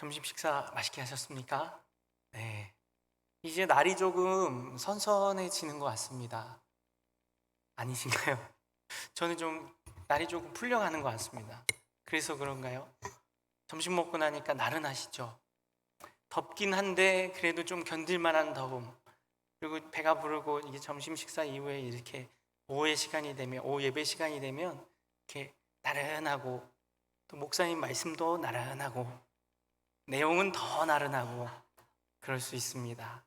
점심 식사 맛있게 하셨습니까? 네. 이제 날이 조금 선선해지는 것 같습니다. 아니신가요? 저는 좀 날이 조금 풀려가는 것 같습니다. 그래서 그런가요? 점심 먹고 나니까 나른하시죠? 덥긴 한데 그래도 좀 견딜만한 더움. 그리고 배가 부르고 이게 점심 식사 이후에 이렇게 오후 예배 시간이 되면 이렇게 나른하고 또 목사님 말씀도 나른하고 내용은 더 나른하고 그럴 수 있습니다.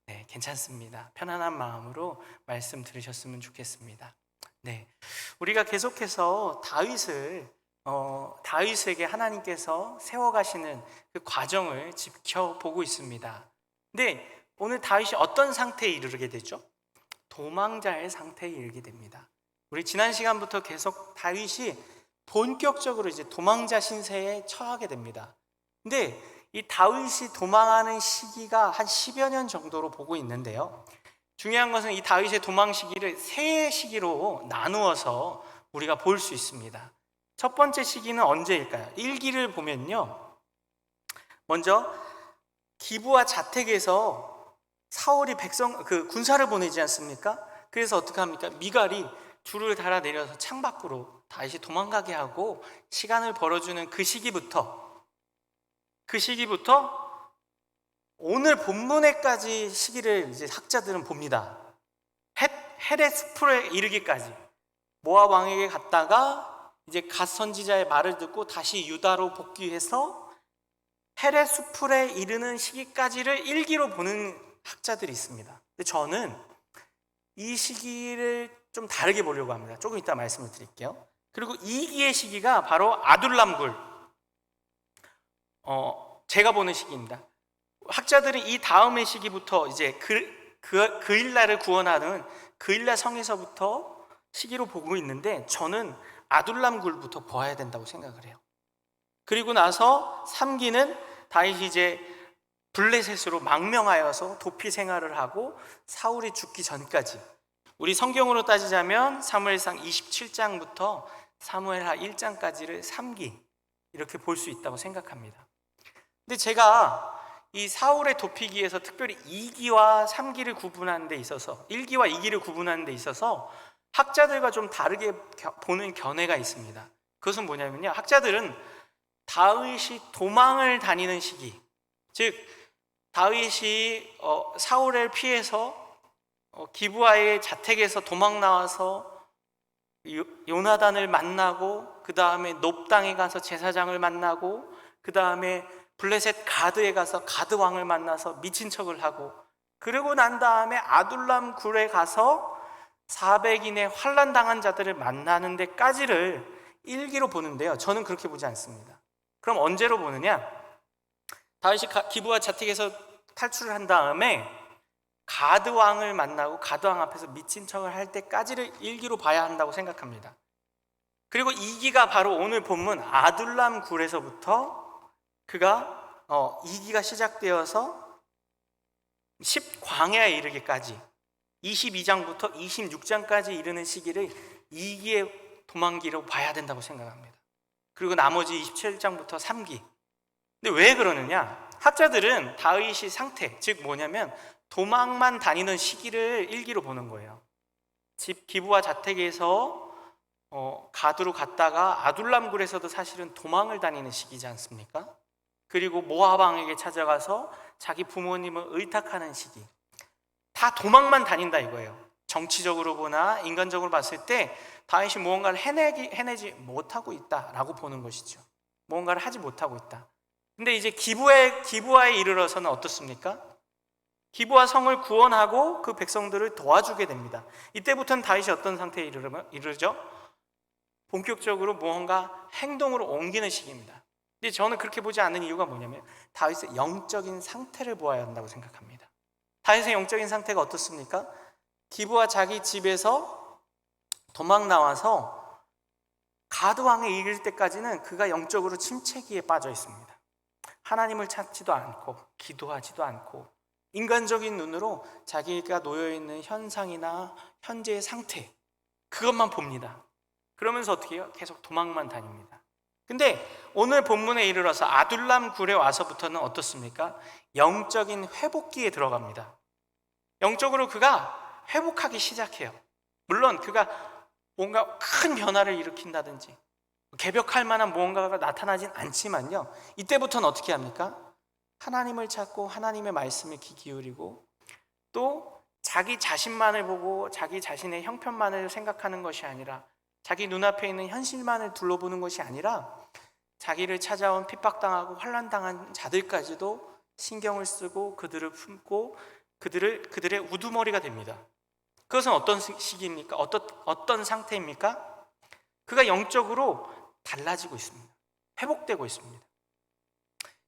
네, 괜찮습니다. 편안한 마음으로 말씀 들으셨으면 좋겠습니다. 네, 우리가 계속해서 다윗에게 하나님께서 세워가시는 그 과정을 지켜보고 있습니다. 근데 오늘 다윗이 어떤 상태에 이르게 되죠? 도망자의 상태에 이르게 됩니다. 우리 지난 시간부터 계속 다윗이 본격적으로 이제 도망자 신세에 처하게 됩니다. 근데 이 다윗이 도망하는 시기가 한 10여 년 정도로 보고 있는데요. 중요한 것은 이 다윗의 도망 시기를 세 시기로 나누어서 우리가 볼 수 있습니다. 첫 번째 시기는 언제일까요? 1기를 보면요. 먼저 기브와 자택에서 사울이 군사를 보내지 않습니까? 그래서 어떻게 합니까? 미갈이 줄을 달아 내려서 창밖으로 다윗이 도망가게 하고 시간을 벌어주는 그 시기부터 오늘 본문에까지 시기를 이제 학자들은 봅니다. 헤레스풀에 이르기까지 모압 왕에게 갔다가 이제 갓 선지자의 말을 듣고 다시 유다로 복귀해서 헤레스풀에 이르는 시기까지를 일기로 보는 학자들이 있습니다. 근데 저는 이 시기를 좀 다르게 보려고 합니다. 조금 이따 말씀을 드릴게요. 그리고 2기의 시기가 바로 아둘람굴, 제가 보는 시기입니다. 학자들은 이 다음의 시기부터 이제 그일라를 구원하는 그일라 성에서부터 시기로 보고 있는데 저는 아둘람굴부터 보아야 된다고 생각을 해요. 그리고 나서 3기는 다윗이 이제 블레셋으로 망명하여서 도피 생활을 하고 사울이 죽기 전까지, 우리 성경으로 따지자면 사무엘상 27장부터 사무엘하 1장까지를 3기 이렇게 볼 수 있다고 생각합니다. 근데 제가 이 사울의 도피기에서 특별히 2기와 3기를 구분하는 데 있어서 1기와 2기를 구분하는 데 있어서 학자들과 좀 다르게 보는 견해가 있습니다. 그것은 뭐냐면요, 학자들은 다윗이 도망을 다니는 시기, 즉 다윗이 사울을 피해서 기브아의 자택에서 도망 나와서 요나단을 만나고 그 다음에 놉당에 가서 제사장을 만나고 그 다음에 블레셋 가드에 가서 가드 왕을 만나서 미친 척을 하고, 그러고 난 다음에 아둘람 굴에 가서 400인의 환난 당한 자들을 만나는 데까지를 일기로 보는데요, 저는 그렇게 보지 않습니다. 그럼 언제로 보느냐? 다윗이 기브아 자택에서 탈출을 한 다음에 가드 왕을 만나고 가드 왕 앞에서 미친 척을 할 때까지를 일기로 봐야 한다고 생각합니다. 그리고 2기가 바로 오늘 본문 아둘람 굴에서부터 그가 2기가 시작되어서 10광야에 이르기까지 22장부터 26장까지 이르는 시기를 2기의 도망기로 봐야 된다고 생각합니다. 그리고 나머지 27장부터 3기. 근데 왜 그러느냐? 학자들은 다윗의 상태, 즉 뭐냐면 도망만 다니는 시기를 1기로 보는 거예요. 기브와 자택에서 가드로 갔다가 아둘람굴에서도 사실은 도망을 다니는 시기지 않습니까? 그리고 모압 왕에게 찾아가서 자기 부모님을 의탁하는 시기, 다 도망만 다닌다 이거예요. 정치적으로 보나 인간적으로 봤을 때 다윗이 무언가를 해내지 못하고 있다라고 보는 것이죠. 무언가를 하지 못하고 있다. 근데 이제 기브아에 이르러서는 어떻습니까? 기브아 성을 구원하고 그 백성들을 도와주게 됩니다. 이때부터는 다윗이 어떤 상태에 이르죠? 본격적으로 무언가 행동으로 옮기는 시기입니다. 근데 저는 그렇게 보지 않는 이유가 뭐냐면 다윗의 영적인 상태를 보아야 한다고 생각합니다. 다윗의 영적인 상태가 어떻습니까? 기브아 자기 집에서 도망 나와서 가드 왕에 이를 때까지는 그가 영적으로 침체기에 빠져 있습니다. 하나님을 찾지도 않고 기도하지도 않고 인간적인 눈으로 자기가 놓여있는 현상이나 현재의 상태, 그것만 봅니다. 그러면서 어떻게 해요? 계속 도망만 다닙니다. 근데 오늘 본문에 이르러서 아둘람 굴에 와서부터는 어떻습니까? 영적인 회복기에 들어갑니다. 영적으로 그가 회복하기 시작해요. 물론 그가 뭔가 큰 변화를 일으킨다든지 개벽할 만한 무언가가 나타나진 않지만요, 이때부터는 어떻게 합니까? 하나님을 찾고 하나님의 말씀에 귀 기울이고, 또 자기 자신만을 보고 자기 자신의 형편만을 생각하는 것이 아니라, 자기 눈앞에 있는 현실만을 둘러보는 것이 아니라 자기를 찾아온 핍박당하고 환난당한 자들까지도 신경을 쓰고 그들을 품고 그들의 우두머리가 됩니다. 그것은 어떤 시기입니까? 어떤 상태입니까? 그가 영적으로 달라지고 있습니다. 회복되고 있습니다.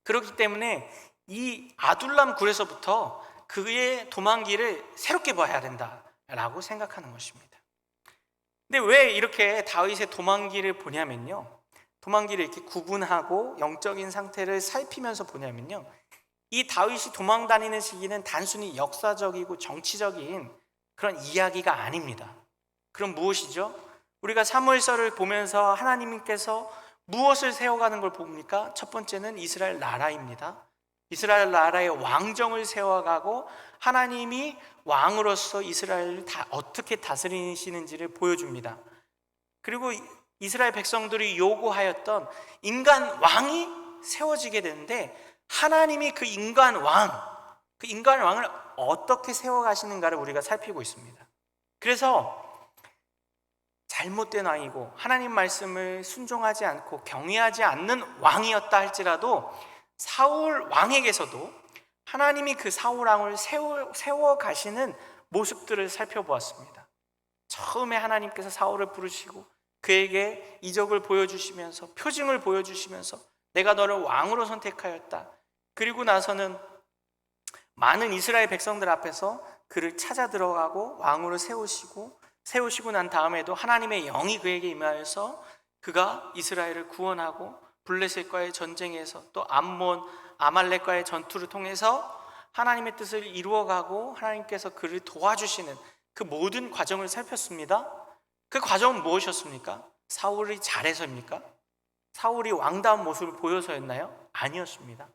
그렇기 때문에 이 아둘람 굴에서부터 그의 도망길을 새롭게 봐야 된다라고 생각하는 것입니다. 근데 왜 이렇게 다윗의 도망길을 보냐면요, 도망길을 이렇게 구분하고 영적인 상태를 살피면서 보냐면요, 이 다윗이 도망다니는 시기는 단순히 역사적이고 정치적인 그런 이야기가 아닙니다. 그럼 무엇이죠? 우리가 사무엘서를 보면서 하나님께서 무엇을 세워가는 걸 봅니까? 첫 번째는 이스라엘 나라입니다. 이스라엘 나라의 왕정을 세워가고 하나님이 왕으로서 이스라엘을 어떻게 다스리시는지를 보여줍니다. 그리고 이스라엘 백성들이 요구하였던 인간 왕이 세워지게 되는데, 하나님이 그 인간 왕을 어떻게 세워가시는가를 우리가 살피고 있습니다. 그래서 잘못된 왕이고 하나님 말씀을 순종하지 않고 경외하지 않는 왕이었다 할지라도 사울 왕에게서도 하나님이 그 사울 왕을 세워가시는 모습들을 살펴보았습니다. 처음에 하나님께서 사울을 부르시고 그에게 이적을 보여주시면서, 표징을 보여주시면서 내가 너를 왕으로 선택하였다. 그리고 나서는 많은 이스라엘 백성들 앞에서 그를 찾아 들어가고 왕으로 세우시고 난 다음에도 하나님의 영이 그에게 임하여서 그가 이스라엘을 구원하고 블레셋과의 전쟁에서 또 아말렉과의 전투를 통해서 하나님의 뜻을 이루어가고 하나님께서 그를 도와주시는 그 모든 과정을 살폈습니다. 그 과정은 무엇이었습니까? 사울이 잘해서입니까? 사울이 왕다운 모습을 보여서였나요? 아니었습니다.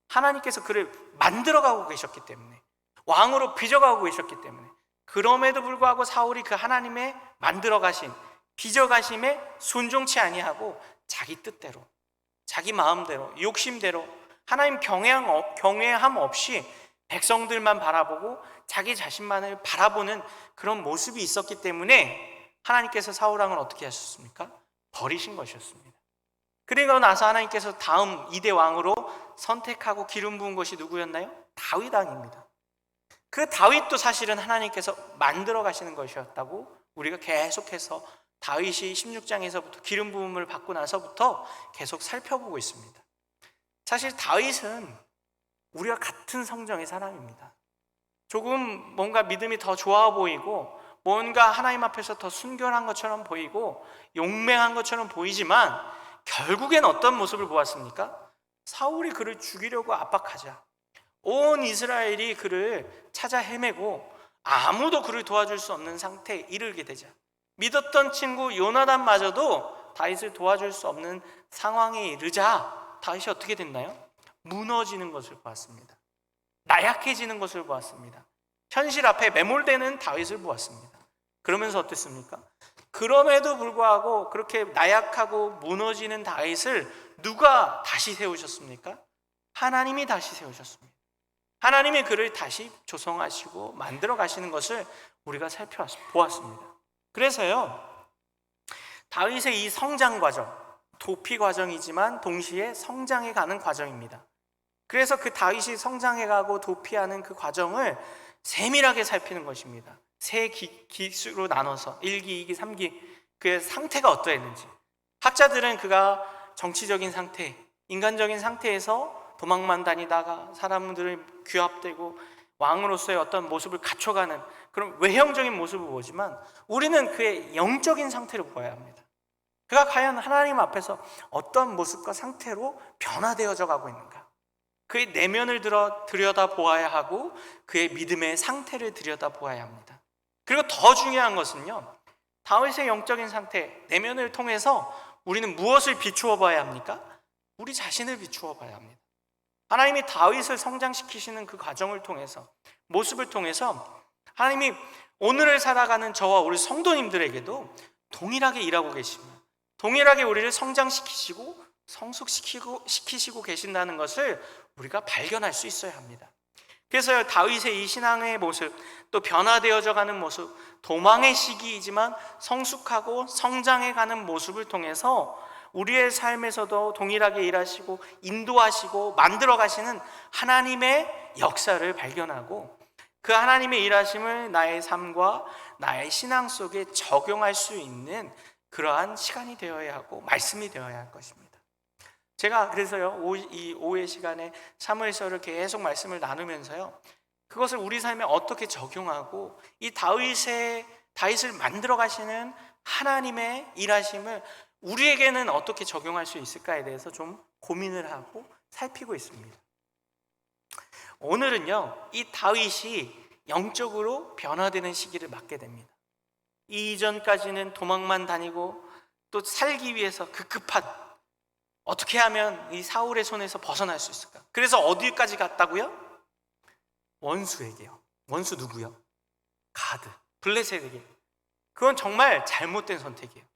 하나님께서 그를 만들어가고 계셨기 때문에, 왕으로 빚어가고 계셨기 때문에, 그럼에도 불구하고 사울이 그 하나님의 만들어가신 빚어가심에 순종치 아니하고 자기 뜻대로, 자기 마음대로, 욕심대로 하나님 경외함 없이 백성들만 바라보고 자기 자신만을 바라보는 그런 모습이 있었기 때문에 하나님께서 사울 왕을 어떻게 하셨습니까? 버리신 것이었습니다. 그리고 나서 하나님께서 다음 2대 왕으로 선택하고 기름 부은 것이 누구였나요? 다윗 왕입니다. 그 다윗도 사실은 하나님께서 만들어 가시는 것이었다고 우리가 계속해서 다윗이 16장에서부터 기름 부음을 받고 나서부터 계속 살펴보고 있습니다. 사실 다윗은 우리와 같은 성정의 사람입니다. 조금 뭔가 믿음이 더 좋아 보이고 뭔가 하나님 앞에서 더 순결한 것처럼 보이고 용맹한 것처럼 보이지만 결국엔 어떤 모습을 보았습니까? 사울이 그를 죽이려고 압박하자 온 이스라엘이 그를 찾아 헤매고 아무도 그를 도와줄 수 없는 상태에 이르게 되자, 믿었던 친구 요나단마저도 다윗을 도와줄 수 없는 상황에 이르자 다윗이 어떻게 됐나요? 무너지는 것을 보았습니다. 나약해지는 것을 보았습니다. 현실 앞에 매몰되는 다윗을 보았습니다. 그러면서 어땠습니까? 그럼에도 불구하고 그렇게 나약하고 무너지는 다윗을 누가 다시 세우셨습니까? 하나님이 다시 세우셨습니다. 하나님이 그를 다시 조성하시고 만들어 가시는 것을 우리가 살펴보았습니다. 그래서요, 다윗의 이 성장 과정, 도피 과정이지만 동시에 성장해 가는 과정입니다. 그래서 그 다윗이 성장해 가고 도피하는 그 과정을 세밀하게 살피는 것입니다. 세 기수로 나눠서 1기, 2기, 3기 그의 상태가 어떠했는지, 학자들은 그가 정치적인 상태, 인간적인 상태에서 도망만 다니다가 사람들을 규합되고 왕으로서의 어떤 모습을 갖춰가는 그런 외형적인 모습을 보지만 우리는 그의 영적인 상태를 보아야 합니다. 그가 과연 하나님 앞에서 어떤 모습과 상태로 변화되어져 가고 있는가, 그의 내면을 들여다보아야 하고 그의 믿음의 상태를 들여다보아야 합니다. 그리고 더 중요한 것은요, 다윗의 영적인 상태, 내면을 통해서 우리는 무엇을 비추어 봐야 합니까? 우리 자신을 비추어 봐야 합니다. 하나님이 다윗을 성장시키시는 그 과정을 통해서, 모습을 통해서 하나님이 오늘을 살아가는 저와 우리 성도님들에게도 동일하게 일하고 계십니다. 동일하게 우리를 성장시키시고 성숙시키시고 계신다는 것을 우리가 발견할 수 있어야 합니다. 그래서 다윗의 이 신앙의 모습, 또 변화되어져 가는 모습, 도망의 시기이지만 성숙하고 성장해가는 모습을 통해서 우리의 삶에서도 동일하게 일하시고 인도하시고 만들어 가시는 하나님의 역사를 발견하고, 그 하나님의 일하심을 나의 삶과 나의 신앙 속에 적용할 수 있는 그러한 시간이 되어야 하고 말씀이 되어야 할 것입니다. 제가 그래서요, 이 오후의 시간에 사무엘서를 계속 말씀을 나누면서요, 그것을 우리 삶에 어떻게 적용하고 이 다윗을 만들어 가시는 하나님의 일하심을 우리에게는 어떻게 적용할 수 있을까에 대해서 좀 고민을 하고 살피고 있습니다. 오늘은요, 이 다윗이 영적으로 변화되는 시기를 맞게 됩니다. 이전까지는 도망만 다니고 또 살기 위해서 급급한, 어떻게 하면 이 사울의 손에서 벗어날 수 있을까? 그래서 어디까지 갔다고요? 원수에게요. 원수 누구요? 가드, 블레셋에게. 그건 정말 잘못된 선택이에요.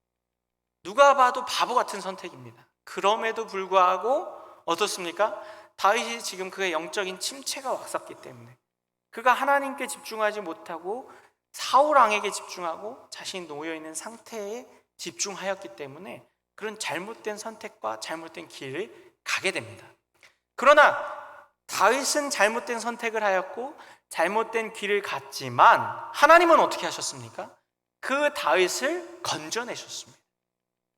누가 봐도 바보 같은 선택입니다. 그럼에도 불구하고 어떻습니까? 다윗이 지금 그의 영적인 침체가 왔었기 때문에, 그가 하나님께 집중하지 못하고 사울 왕에게 집중하고 자신이 놓여있는 상태에 집중하였기 때문에 그런 잘못된 선택과 잘못된 길을 가게 됩니다. 그러나 다윗은 잘못된 선택을 하였고 잘못된 길을 갔지만 하나님은 어떻게 하셨습니까? 그 다윗을 건져내셨습니다.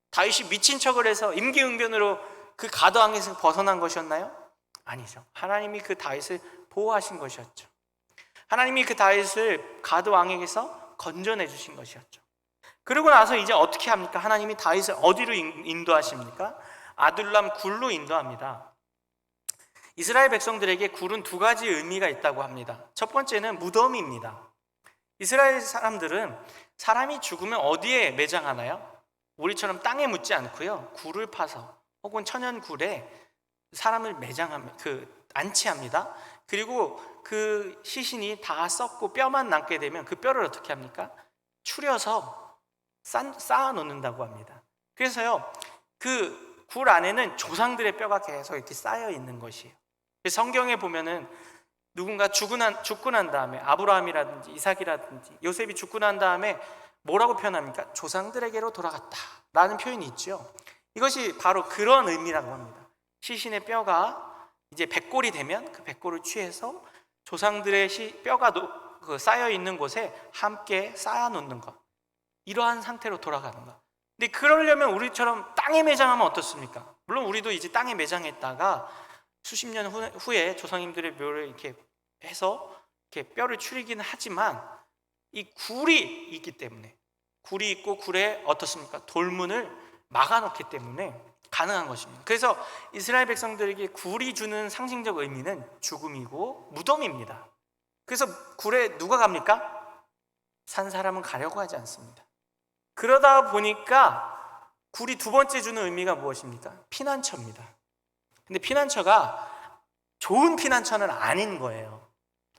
다윗이 미친 척을 해서 임기응변으로 그 가드왕에서 벗어난 것이었나요? 아니죠. 하나님이 그 다윗을 보호하신 것이었죠. 하나님이 그 다윗을 가드왕에게서 건져내 주신 것이었죠. 그러고 나서 이제 어떻게 합니까? 하나님이 다윗을 어디로 인도하십니까? 아둘람 굴로 인도합니다. 이스라엘 백성들에게 굴은 두 가지 의미가 있다고 합니다. 첫 번째는 무덤입니다. 이스라엘 사람들은 사람이 죽으면 어디에 매장하나요? 우리처럼 땅에 묻지 않고요, 굴을 파서 혹은 천연굴에 사람을 안치합니다. 그리고 그 시신이 다 썩고 뼈만 남게 되면 그 뼈를 어떻게 합니까? 추려서 쌓아 놓는다고 합니다. 그래서요, 그 굴 안에는 조상들의 뼈가 계속 이렇게 쌓여 있는 것이에요. 성경에 보면은 누군가 죽고 난 다음에, 아브라함이라든지 이삭이라든지 요셉이 죽고 난 다음에 뭐라고 표현합니까? 조상들에게로 돌아갔다 라는 표현이 있죠. 이것이 바로 그런 의미라고 합니다. 시신의 뼈가 이제 백골이 되면 그 백골을 취해서 조상들의 뼈가 쌓여 있는 곳에 함께 쌓아 놓는 것, 이러한 상태로 돌아가는 것. 근데 그러려면 우리처럼 땅에 매장하면 어떻습니까? 물론 우리도 이제 땅에 매장했다가 수십 년 후에 조상님들의 묘를 이렇게 해서 이렇게 뼈를 추리기는 하지만 이 굴이 있기 때문에, 굴이 있고 굴에 어떻습니까? 돌문을 막아놓기 때문에 가능한 것입니다. 그래서 이스라엘 백성들에게 굴이 주는 상징적 의미는 죽음이고 무덤입니다. 그래서 굴에 누가 갑니까? 산 사람은 가려고 하지 않습니다. 그러다 보니까 굴이 두 번째 주는 의미가 무엇입니까? 피난처입니다. 근데 피난처가 좋은 피난처는 아닌 거예요.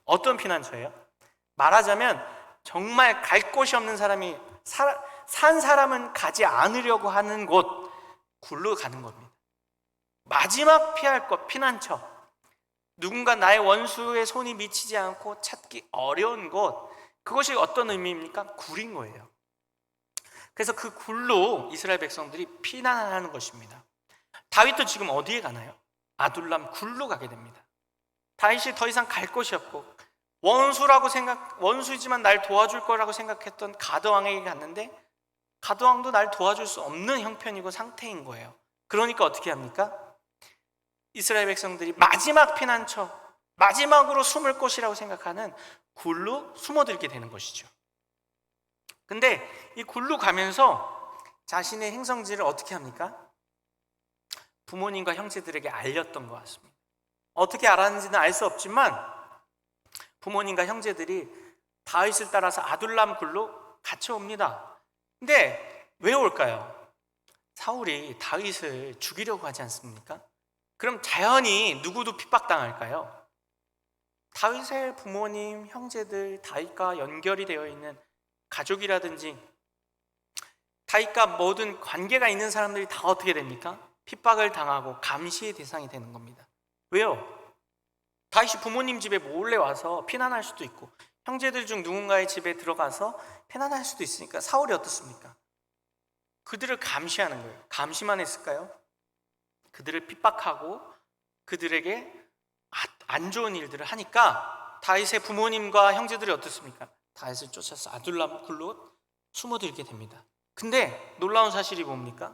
어떤 피난처예요? 말하자면 정말 갈 곳이 없는 사람이 산 사람은 가지 않으려고 하는 곳, 굴로 가는 겁니다. 마지막 피할 것, 피난처. 누군가 나의 원수의 손이 미치지 않고 찾기 어려운 곳, 그것이 어떤 의미입니까? 굴인 거예요. 그래서 그 굴로 이스라엘 백성들이 피난하는 것입니다. 다윗도 지금 어디에 가나요? 아둘람 굴로 가게 됩니다. 다윗이 더 이상 갈 곳이 없고 원수이지만 날 도와줄 거라고 생각했던 가드왕에게 갔는데 가드왕도 날 도와줄 수 없는 형편이고 상태인 거예요. 그러니까 어떻게 합니까? 이스라엘 백성들이 마지막 피난처, 마지막으로 숨을 곳이라고 생각하는 굴로 숨어들게 되는 것이죠. 근데 이 굴로 가면서 자신의 행성지를 어떻게 합니까? 부모님과 형제들에게 알렸던 것 같습니다. 어떻게 알았는지는 알 수 없지만 부모님과 형제들이 다윗을 따라서 아둘람 굴로 같이 옵니다. 근데 왜 올까요? 사울이 다윗을 죽이려고 하지 않습니까? 그럼 자연히 누구도 핍박당할까요? 다윗의 부모님, 형제들, 다윗과 연결이 되어 있는 가족이라든지 다윗과 모든 관계가 있는 사람들이 다 어떻게 됩니까? 핍박을 당하고 감시의 대상이 되는 겁니다. 왜요? 다윗이 부모님 집에 몰래 와서 피난할 수도 있고 형제들 중 누군가의 집에 들어가서 피난할 수도 있으니까 사울이 어떻습니까? 그들을 감시하는 거예요. 감시만 했을까요? 그들을 핍박하고 그들에게 안 좋은 일들을 하니까 다윗의 부모님과 형제들이 어떻습니까? 다윗을 쫓아서 아둘람 굴로 숨어들게 됩니다. 근데 놀라운 사실이 뭡니까?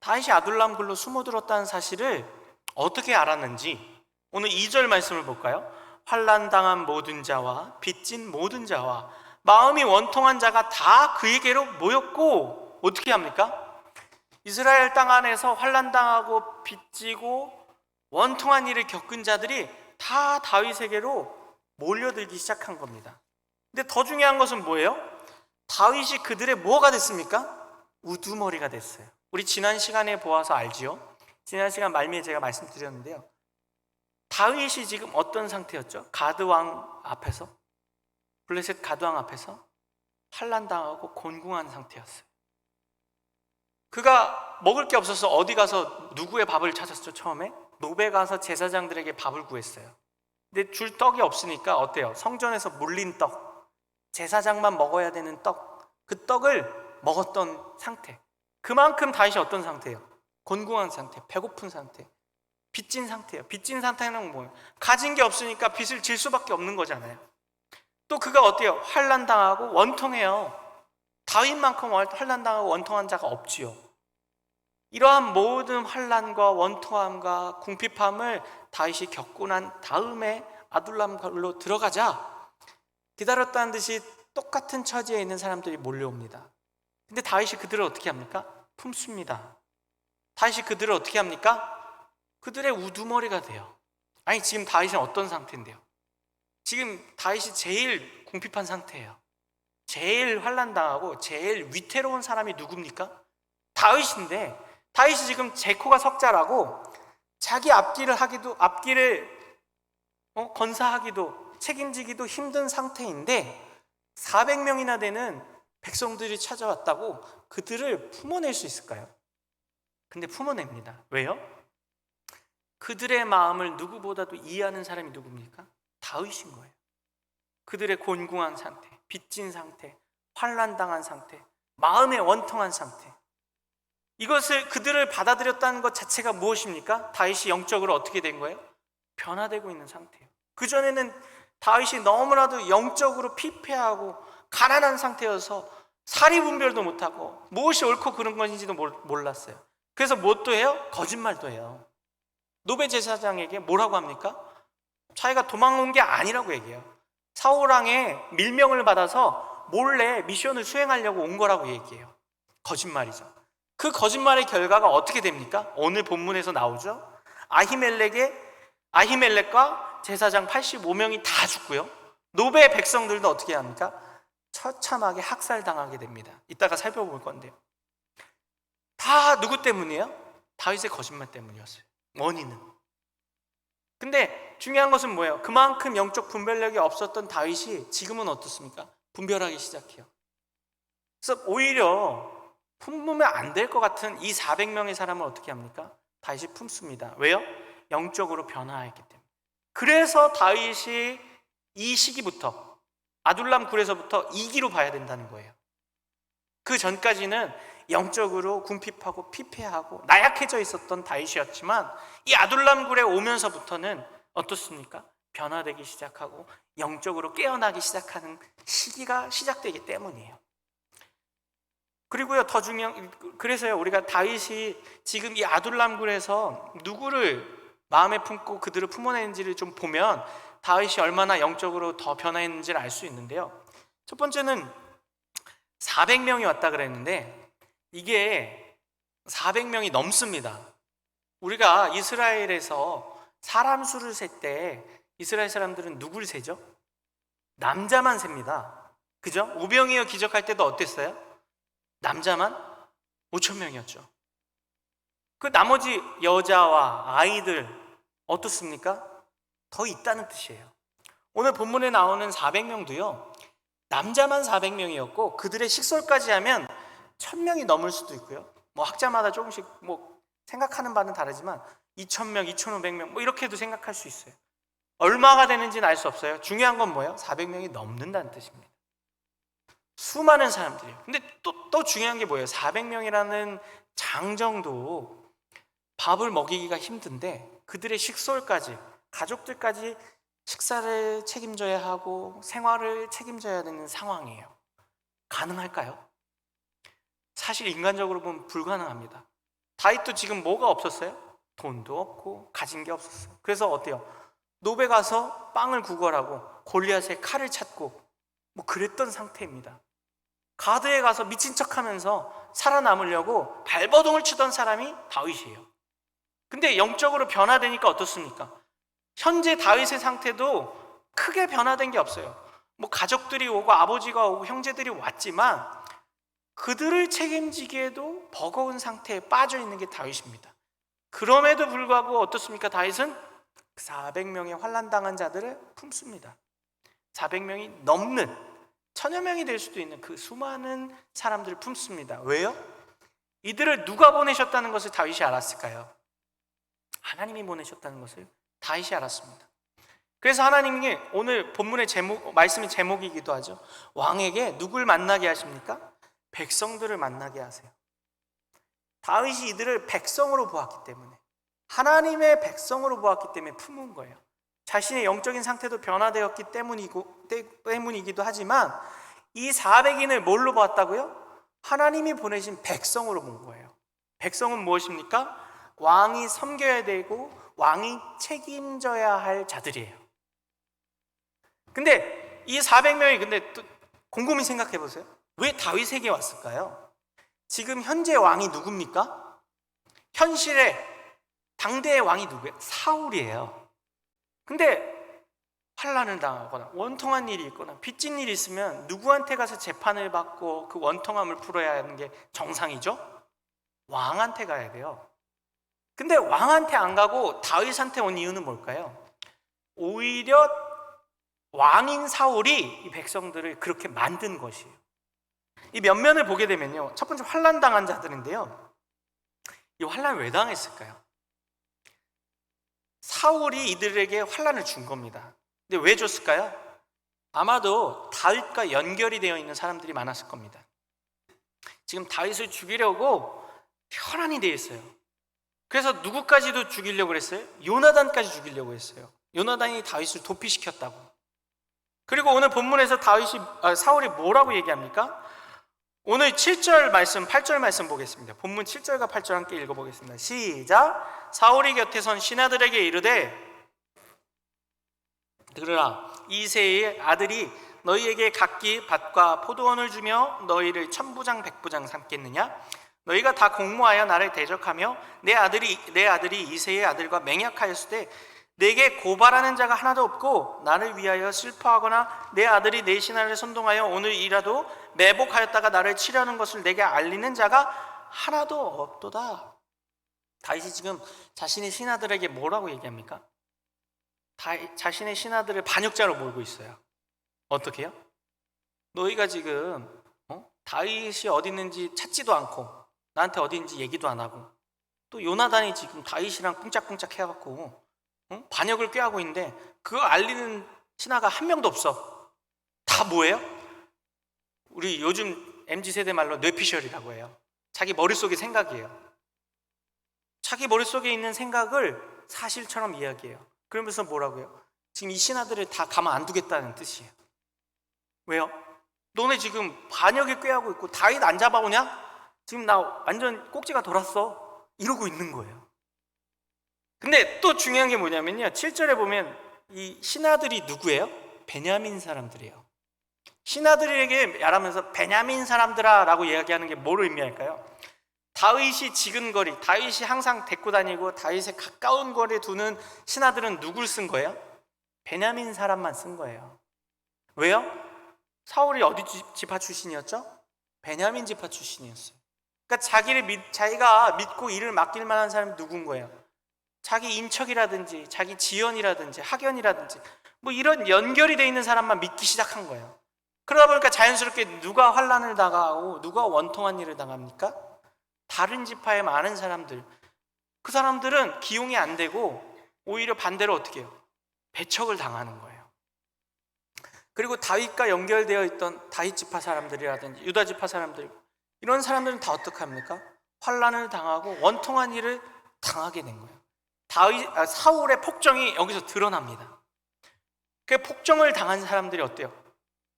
다윗이 아둘람 굴로 숨어들었다는 사실을 어떻게 알았는지 오늘 2절 말씀을 볼까요? 환난당한 모든 자와 빚진 모든 자와 마음이 원통한 자가 다 그에게로 모였고 어떻게 합니까? 이스라엘 땅 안에서 환난당하고 빚지고 원통한 일을 겪은 자들이 다 다윗에게로 몰려들기 시작한 겁니다. 근데 더 중요한 것은 뭐예요? 다윗이 그들의 뭐가 됐습니까? 우두머리가 됐어요. 우리 지난 시간에 보아서 알지요? 지난 시간 말미에 제가 말씀드렸는데요. 다윗이 지금 어떤 상태였죠? 가드왕 앞에서, 블레셋 가드왕 앞에서 환난당하고 곤궁한 상태였어요. 그가 먹을 게 없어서 어디 가서 누구의 밥을 찾았죠? 처음에 노베 가서 제사장들에게 밥을 구했어요. 근데 줄 떡이 없으니까 어때요? 성전에서 물린 떡, 제사장만 먹어야 되는 떡, 그 떡을 먹었던 상태. 그만큼 다윗이 어떤 상태예요? 곤궁한 상태, 배고픈 상태, 빚진 상태예요. 빚진 상태는 뭐예요? 가진 게 없으니까 빚을 질 수밖에 없는 거잖아요. 또 그가 어때요? 환난당하고 원통해요. 다윗만큼 환난당하고 원통한 자가 없지요. 이러한 모든 환난과 원통함과 궁핍함을 다윗이 겪고 난 다음에 아둘람 굴로 들어가자 기다렸다는 듯이 똑같은 처지에 있는 사람들이 몰려옵니다. 근데 다윗이 그들을 어떻게 합니까? 품습니다. 다윗이 그들을 어떻게 합니까? 그들의 우두머리가 돼요. 아니 지금 다윗은 어떤 상태인데요? 지금 다윗이 제일 궁핍한 상태예요. 제일 환난당하고 제일 위태로운 사람이 누굽니까? 다윗인데 다윗이 지금 제코가 석자라고 자기 앞길을 건사하기도 책임지기도 힘든 상태인데 400명이나 되는 백성들이 찾아왔다고 그들을 품어낼 수 있을까요? 근데 품어냅니다. 왜요? 그들의 마음을 누구보다도 이해하는 사람이 누굽니까? 다윗인 거예요. 그들의 곤궁한 상태, 빚진 상태, 환난당한 상태, 마음의 원통한 상태, 이것을 그들을 받아들였다는 것 자체가 무엇입니까? 다윗이 영적으로 어떻게 된 거예요? 변화되고 있는 상태예요. 그전에는 다윗이 너무나도 영적으로 피폐하고 가난한 상태여서 사리분별도 못하고 무엇이 옳고 그른 것인지도 몰랐어요. 그래서 뭣도 해요? 거짓말도 해요. 노베 제사장에게 뭐라고 합니까? 자기가 도망온 게 아니라고 얘기해요. 사울왕의 밀명을 받아서 몰래 미션을 수행하려고 온 거라고 얘기해요. 거짓말이죠. 그 거짓말의 결과가 어떻게 됩니까? 오늘 본문에서 나오죠. 아히멜렉과 제사장 85명이 다 죽고요. 노베 백성들도 어떻게 합니까? 처참하게 학살당하게 됩니다. 이따가 살펴볼 건데요. 다 누구 때문이에요? 다윗의 거짓말 때문이었어요. 원인은. 근데 중요한 것은 뭐예요? 그만큼 영적 분별력이 없었던 다윗이 지금은 어떻습니까? 분별하기 시작해요. 그래서 오히려 품으면 안 될 것 같은 이 400명의 사람을 어떻게 합니까? 다윗이 품습니다. 왜요? 영적으로 변화했기 때문에. 그래서 다윗이 이 시기부터 아둘람 굴에서부터 이기로 봐야 된다는 거예요. 그 전까지는 영적으로 궁핍하고 피폐하고 나약해져 있었던 다윗이었지만 이 아둘람 굴에 오면서부터는 어떻습니까? 변화되기 시작하고 영적으로 깨어나기 시작하는 시기가 시작되기 때문이에요. 그리고요, 더 중요한, 그래서요, 우리가 다윗이 지금 이 아둘람 굴에서 누구를 마음에 품고 그들을 품어내는지를 좀 보면 다윗이 얼마나 영적으로 더 변화했는지를 알 수 있는데요. 첫 번째는 400명이 왔다 그랬는데 이게 400명이 넘습니다. 우리가 이스라엘에서 사람 수를 셀 때 이스라엘 사람들은 누굴 세죠? 남자만 셉니다. 그죠? 오병이어 기적할 때도 어땠어요? 남자만 5,000명이었죠. 그 나머지 여자와 아이들 어떻습니까? 더 있다는 뜻이에요. 오늘 본문에 나오는 400명도요 남자만 400명이었고 그들의 식솔까지 하면 1000명이 넘을 수도 있고요, 뭐 학자마다 조금씩 뭐 생각하는 바는 다르지만 2000명, 2500명 뭐 이렇게도 생각할 수 있어요. 얼마가 되는지는 알 수 없어요. 중요한 건 뭐예요? 400명이 넘는다는 뜻입니다. 수많은 사람들이에요. 근데 또 중요한 게 뭐예요? 400명이라는 장정도 밥을 먹이기가 힘든데 그들의 식솔까지, 가족들까지 식사를 책임져야 하고 생활을 책임져야 되는 상황이에요. 가능할까요? 사실 인간적으로 보면 불가능합니다. 다윗도 지금 뭐가 없었어요? 돈도 없고 가진 게 없었어요. 그래서 어때요? 노베 가서 빵을 구걸하고 골리앗의 칼을 찾고 뭐 그랬던 상태입니다. 가드에 가서 미친 척하면서 살아남으려고 발버둥을 치던 사람이 다윗이에요. 근데 영적으로 변화되니까 어떻습니까? 현재 다윗의 상태도 크게 변화된 게 없어요. 뭐 가족들이 오고 아버지가 오고 형제들이 왔지만 그들을 책임지기에도 버거운 상태에 빠져 있는 게 다윗입니다. 그럼에도 불구하고 어떻습니까? 다윗은 400명의 환난당한 자들을 품습니다. 400명이 넘는, 1000여 명이 될 수도 있는 그 수많은 사람들을 품습니다. 왜요? 이들을 누가 보내셨다는 것을 다윗이 알았을까요? 하나님이 보내셨다는 것을 다윗이 알았습니다. 그래서 하나님이 오늘 본문의 말씀의 제목이기도 하죠. 왕에게 누굴 만나게 하십니까? 백성들을 만나게 하세요. 다윗이 이들을 백성으로 보았기 때문에, 하나님의 백성으로 보았기 때문에 품은 거예요. 자신의 영적인 상태도 변화되었기 때문이기도 하지만 이 400인을 뭘로 보았다고요? 하나님이 보내신 백성으로 본 거예요. 백성은 무엇입니까? 왕이 섬겨야 되고 왕이 책임져야 할 자들이에요. 근데 이 400명이 근데 또 곰곰이 생각해 보세요. 왜 다윗에게 왔을까요? 지금 현재 왕이 누굽니까? 현실의 당대의 왕이 누구예요? 사울이에요. 근데 환난을 당하거나 원통한 일이 있거나 빚진 일이 있으면 누구한테 가서 재판을 받고 그 원통함을 풀어야 하는 게 정상이죠? 왕한테 가야 돼요. 근데 왕한테 안 가고 다윗한테 온 이유는 뭘까요? 오히려 왕인 사울이 이 백성들을 그렇게 만든 것이에요. 이 면면을 보게 되면요, 첫 번째 환난 당한 자들인데요, 이 환난을 왜 당했을까요? 사울이 이들에게 환난을 준 겁니다. 근데 왜 줬을까요? 아마도 다윗과 연결이 되어 있는 사람들이 많았을 겁니다. 지금 다윗을 죽이려고 혈안이 되어 있어요. 그래서 누구까지도 죽이려고 했어요? 요나단까지 죽이려고 했어요. 요나단이 다윗을 도피시켰다고. 그리고 오늘 본문에서 사울이 뭐라고 얘기합니까? 오늘 7절 말씀, 8절 말씀 보겠습니다. 본문 7절과 8절 함께 읽어보겠습니다. 시작. 사울이 곁에 선 신하들에게 이르되, 들으라, 이새의 아들이 너희에게 각기 밭과 포도원을 주며 너희를 천부장 백부장 삼겠느냐? 너희가 다 공모하여 나를 대적하며 내 아들이 이새의 아들과 맹약하였으되 내게 고발하는 자가 하나도 없고 나를 위하여 슬퍼하거나 내 아들이 내 신하를 선동하여 오늘이라도 매복하였다가 나를 치려는 것을 내게 알리는 자가 하나도 없도다. 다윗이 지금 자신의 신하들에게 뭐라고 얘기합니까? 자신의 신하들을 반역자로 몰고 있어요. 어떻게 해요? 너희가 지금 다윗이 어디 있는지 찾지도 않고 나한테 어디 있는지 얘기도 안 하고, 또 요나단이 지금 다윗이랑 꿍짝꿍짝 해갖고 반역을 꾀하고 있는데 그거 알리는 신하가 한 명도 없어. 다 뭐예요? 우리 요즘 MZ세대 말로 뇌피셜이라고 해요. 자기 머릿속의 생각이에요. 자기 머릿속에 있는 생각을 사실처럼 이야기해요. 그러면서 뭐라고요? 지금 이 신하들을 다 가만 안 두겠다는 뜻이에요. 왜요? 너네 지금 반역을 꾀하고 있고 다윗 안 잡아오냐? 지금 나 완전 꼭지가 돌았어. 이러고 있는 거예요. 근데 또 중요한 게 뭐냐면요, 7절에 보면 이 신하들이 누구예요? 베냐민 사람들이에요. 신하들에게 말하면서 베냐민 사람들아 라고 이야기하는 게 뭐를 의미할까요? 다윗이 지근거리, 다윗이 항상 데리고 다니고 다윗에 가까운 거리에 두는 신하들은 누굴 쓴 거예요? 베냐민 사람만 쓴 거예요. 왜요? 사울이 어디 지파 출신이었죠? 베냐민 지파 출신이었어요. 그러니까 자기가 믿고 일을 맡길 만한 사람이 누군 거예요? 자기 인척이라든지 자기 지연이라든지 학연이라든지 뭐 이런 연결이 돼 있는 사람만 믿기 시작한 거예요. 그러다 보니까 자연스럽게 누가 환난을 당하고 누가 원통한 일을 당합니까? 다른 지파의 많은 사람들. 그 사람들은 기용이 안 되고 오히려 반대로 어떻게 해요? 배척을 당하는 거예요. 그리고 다윗과 연결되어 있던 다윗 지파 사람들이라든지 유다 지파 사람들, 이런 사람들은 다 어떻게 합니까? 환난을 당하고 원통한 일을 당하게 된 거예요. 사울의 폭정이 여기서 드러납니다. 그 폭정을 당한 사람들이 어때요?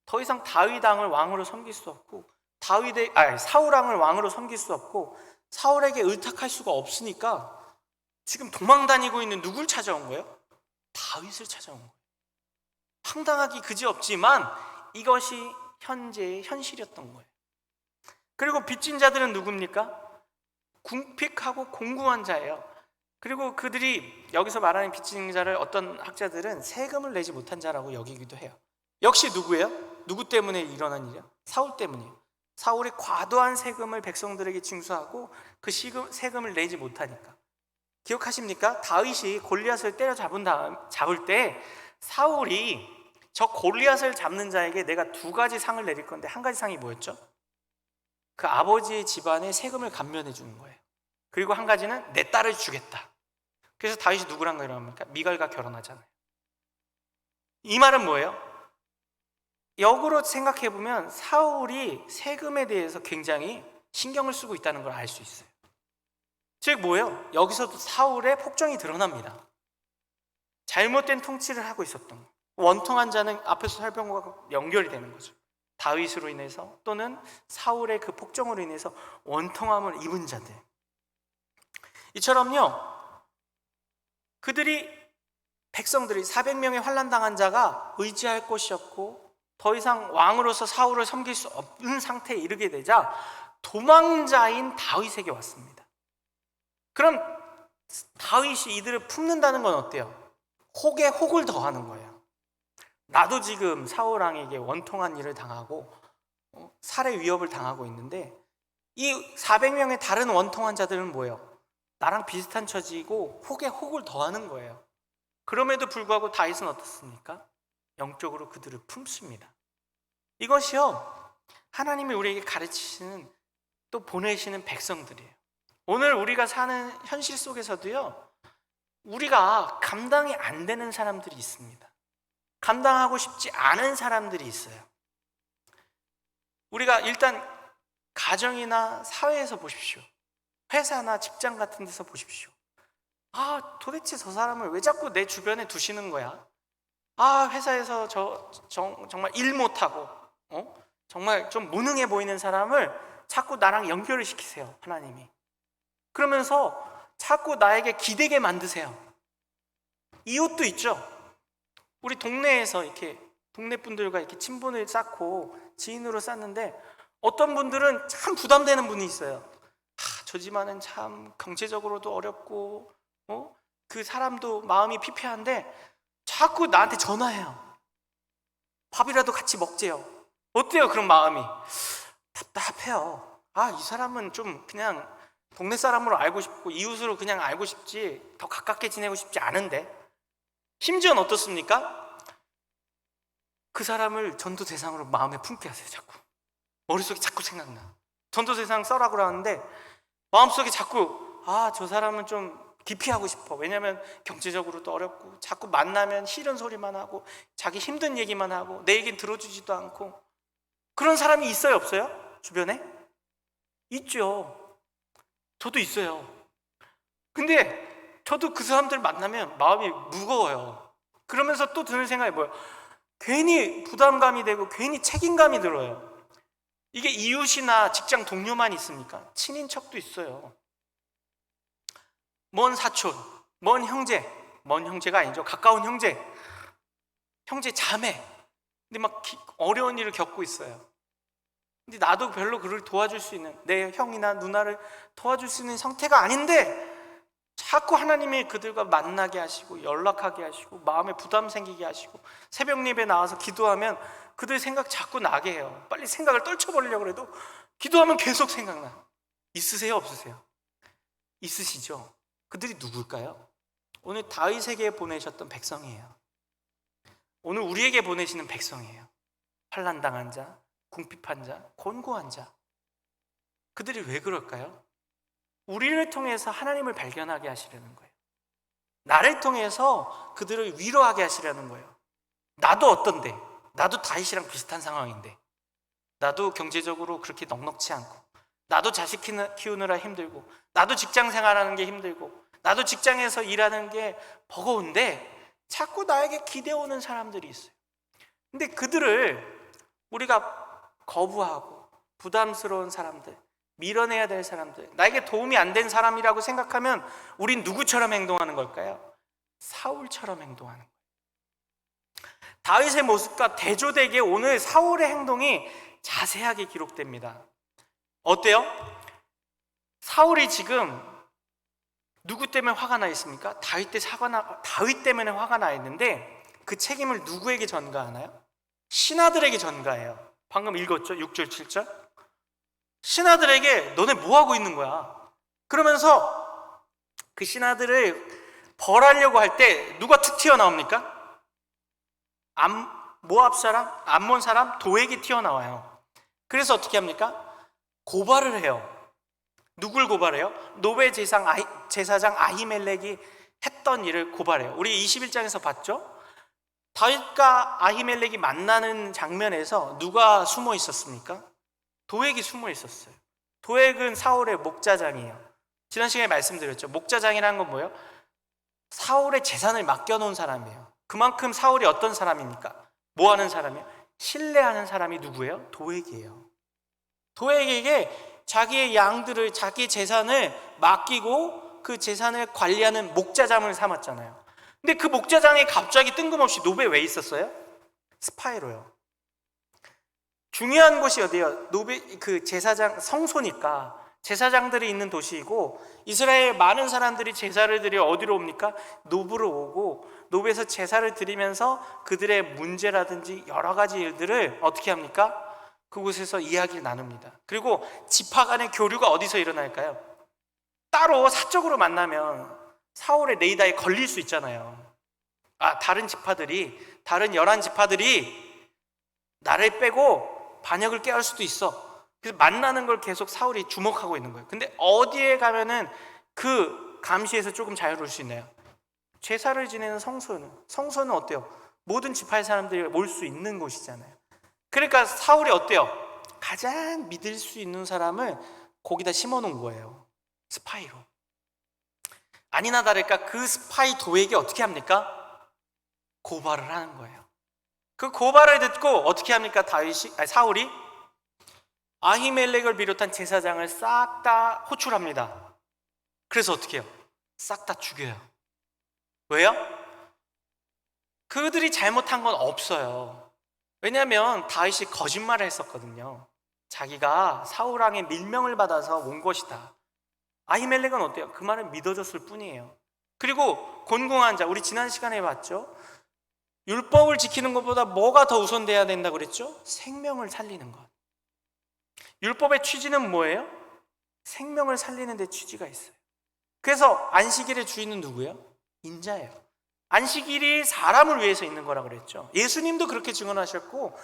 더 이상 다윗 왕을 왕으로 섬길 수 없고 사울 왕을 왕으로 섬길 수 없고 사울에게 의탁할 수가 없으니까 지금 도망다니고 있는 누굴 찾아온 거예요? 다윗을 찾아온 거예요. 황당하기 그지없지만 이것이 현재의 현실이었던 거예요. 그리고 빚진 자들은 누굽니까? 궁핍하고 공고한 자예요. 그리고 그들이 여기서 말하는 빚진 자를 어떤 학자들은 세금을 내지 못한 자라고 여기기도 해요. 역시 누구예요? 누구 때문에 일어난 일이야? 사울 때문이에요. 사울이 과도한 세금을 백성들에게 징수하고 그 세금을 내지 못하니까. 기억하십니까? 다윗이 골리앗을 잡을 때 사울이 저 골리앗을 잡는 자에게 내가 두 가지 상을 내릴 건데 한 가지 상이 뭐였죠? 그 아버지의 집안에 세금을 감면해 주는 거예요. 그리고 한 가지는 내 딸을 주겠다. 그래서 다윗이 누구랑 결혼합니까? 미갈과 결혼하잖아요. 이 말은 뭐예요? 역으로 생각해 보면 사울이 세금에 대해서 굉장히 신경을 쓰고 있다는 걸 알 수 있어요. 즉 뭐예요? 여기서도 사울의 폭정이 드러납니다. 잘못된 통치를 하고 있었던 거. 원통한 자는 앞에서 살펴본 것과 연결이 되는 거죠. 다윗으로 인해서 또는 사울의 그 폭정으로 인해서 원통함을 입은 자들. 이처럼요, 백성들이 400명의 환난당한 자가 의지할 곳이 없고 더 이상 왕으로서 사울을 섬길 수 없는 상태에 이르게 되자 도망자인 다윗에게 왔습니다. 그럼 다윗이 이들을 품는다는 건 어때요? 혹에 혹을 더하는 거예요. 나도 지금 사울 왕에게 원통한 일을 당하고 살해 위협을 당하고 있는데 이 400명의 다른 원통한 자들은 뭐예요? 나랑 비슷한 처지이고 혹에 혹을 더하는 거예요. 그럼에도 불구하고 다윗은 어떻습니까? 영적으로 그들을 품습니다. 이것이요, 하나님이 우리에게 가르치시는 또 보내시는 백성들이에요. 오늘 우리가 사는 현실 속에서도요, 우리가 감당이 안 되는 사람들이 있습니다. 감당하고 싶지 않은 사람들이 있어요. 우리가 일단 가정이나 사회에서 보십시오. 회사나 직장 같은 데서 보십시오. 도대체 저 사람을 왜 자꾸 내 주변에 두시는 거야? 회사에서 정말 일 못하고 정말 좀 무능해 보이는 사람을 자꾸 나랑 연결을 시키세요, 하나님이. 그러면서 자꾸 나에게 기대게 만드세요. 이웃도 있죠. 우리 동네에서 이렇게 동네 분들과 이렇게 친분을 쌓고 지인으로 쌓는데 어떤 분들은 참 부담되는 분이 있어요. 저 집안은 참 경제적으로도 어렵고 그 사람도 마음이 피폐한데 자꾸 나한테 전화해요. 밥이라도 같이 먹재요. 어때요? 그런 마음이 답답해요. 이 사람은 좀 그냥 동네 사람으로 알고 싶고 이웃으로 그냥 알고 싶지 더 가깝게 지내고 싶지 않은데, 심지어는 어떻습니까? 그 사람을 전도 대상으로 마음에 품게 하세요. 자꾸 머릿속에 자꾸 생각나. 전도 대상 써라고 그러는데 마음속에 자꾸 저 사람은 좀 기피하고 싶어. 왜냐하면 경제적으로도 어렵고 자꾸 만나면 싫은 소리만 하고 자기 힘든 얘기만 하고 내 얘기는 들어주지도 않고. 그런 사람이 있어요, 없어요? 주변에? 있죠. 저도 있어요. 근데 저도 그 사람들 만나면 마음이 무거워요. 그러면서 또 드는 생각이 뭐예요? 괜히 부담감이 되고 괜히 책임감이 들어요. 이게 이웃이나 직장 동료만 있습니까? 친인척도 있어요. 먼 사촌, 먼 형제가 아니죠. 가까운 형제 자매. 근데 막 어려운 일을 겪고 있어요. 근데 나도 별로 그를 도와줄 수 있는, 내 형이나 누나를 도와줄 수 있는 상태가 아닌데 자꾸 하나님이 그들과 만나게 하시고 연락하게 하시고 마음에 부담 생기게 하시고 새벽 예배 나와서 기도하면 그들 생각 자꾸 나게 해요. 빨리 생각을 떨쳐버리려고 해도 기도하면 계속 생각나. 있으세요? 없으세요? 있으시죠? 그들이 누굴까요? 오늘 다윗에게 보내셨던 백성이에요. 오늘 우리에게 보내시는 백성이에요. 환난당한 자, 궁핍한 자, 곤고한 자. 그들이 왜 그럴까요? 우리를 통해서 하나님을 발견하게 하시려는 거예요. 나를 통해서 그들을 위로하게 하시려는 거예요. 나도 어떤데? 나도 다윗이랑 비슷한 상황인데, 나도 경제적으로 그렇게 넉넉치 않고, 나도 자식 키우느라 힘들고, 나도 직장 생활하는 게 힘들고, 나도 직장에서 일하는 게 버거운데 자꾸 나에게 기대오는 사람들이 있어요. 근데 그들을 우리가 거부하고 부담스러운 사람들, 밀어내야 될 사람들, 나에게 도움이 안 된 사람이라고 생각하면 우린 누구처럼 행동하는 걸까요? 사울처럼 행동하는 거예요. 다윗의 모습과 대조되게 오늘 사울의 행동이 자세하게 기록됩니다. 어때요? 사울이 지금 누구 때문에 화가 나 있습니까? 다윗 때문에 화가 나 있는데 그 책임을 누구에게 전가하나요? 신하들에게 전가해요. 방금 읽었죠? 6절 7절. 신하들에게 너네 뭐 하고 있는 거야? 그러면서 그 신하들을 벌하려고 할 때 누가 툭 튀어나옵니까? 모압 사람, 암몬 사람 도액이 튀어나와요. 그래서 어떻게 합니까? 고발을 해요. 누굴 고발해요? 노베 제사장 아히멜렉이 했던 일을 고발해요. 우리 21장에서 봤죠? 다윗과 아히멜렉이 만나는 장면에서 누가 숨어 있었습니까? 도액이 숨어 있었어요. 도액은 사울의 목자장이에요. 지난 시간에 말씀드렸죠. 목자장이라는 건 뭐예요? 사울의 재산을 맡겨놓은 사람이에요. 그만큼 사울이 어떤 사람입니까? 뭐 하는 사람이에요? 신뢰하는 사람이 누구예요? 도액이에요. 도액에게 자기의 양들을, 자기의 재산을 맡기고 그 재산을 관리하는 목자장을 삼았잖아요. 근데 그 목자장이 갑자기 뜬금없이 노베에 왜 있었어요? 스파이로요. 중요한 곳이 어디예요? 노베, 그 제사장, 성소니까 제사장들이 있는 도시이고, 이스라엘 많은 사람들이 제사를 드려 어디로 옵니까? 노브로 오고, 노브에서 제사를 드리면서 그들의 문제라든지 여러 가지 일들을 어떻게 합니까? 그곳에서 이야기를 나눕니다. 그리고 지파 간의 교류가 어디서 일어날까요? 따로 사적으로 만나면 사울의 레이더에 걸릴 수 있잖아요. 다른 지파들이, 다른 11지파들이 나를 빼고 반역을 깨할 수도 있어. 그래서 만나는 걸 계속 사울이 주목하고 있는 거예요. 근데 어디에 가면은 그 감시에서 조금 자유로울 수 있나요? 제사를 지내는 성소는 어때요? 모든 지파의 사람들이 올 수 있는 곳이잖아요. 그러니까 사울이 어때요? 가장 믿을 수 있는 사람을 거기다 심어놓은 거예요. 스파이로. 아니나 다를까 그 스파이 도에게 어떻게 합니까? 고발을 하는 거예요. 그 고발을 듣고 어떻게 합니까? 사울이 아히멜렉을 비롯한 제사장을 싹 다 호출합니다. 그래서 어떻게 해요? 싹 다 죽여요. 왜요? 그들이 잘못한 건 없어요. 왜냐하면 다윗이 거짓말을 했었거든요. 자기가 사울왕의 밀명을 받아서 온 것이다. 아히멜렉은 어때요? 그 말을 믿어줬을 뿐이에요. 그리고 곤궁한 자, 우리 지난 시간에 봤죠? 율법을 지키는 것보다 뭐가 더 우선돼야 된다고 그랬죠? 생명을 살리는 것. 율법의 취지는 뭐예요? 생명을 살리는 데 취지가 있어요. 그래서 안식일의 주인은 누구예요? 인자예요. 안식일이 사람을 위해서 있는 거라고 그랬죠. 예수님도 그렇게 증언하셨고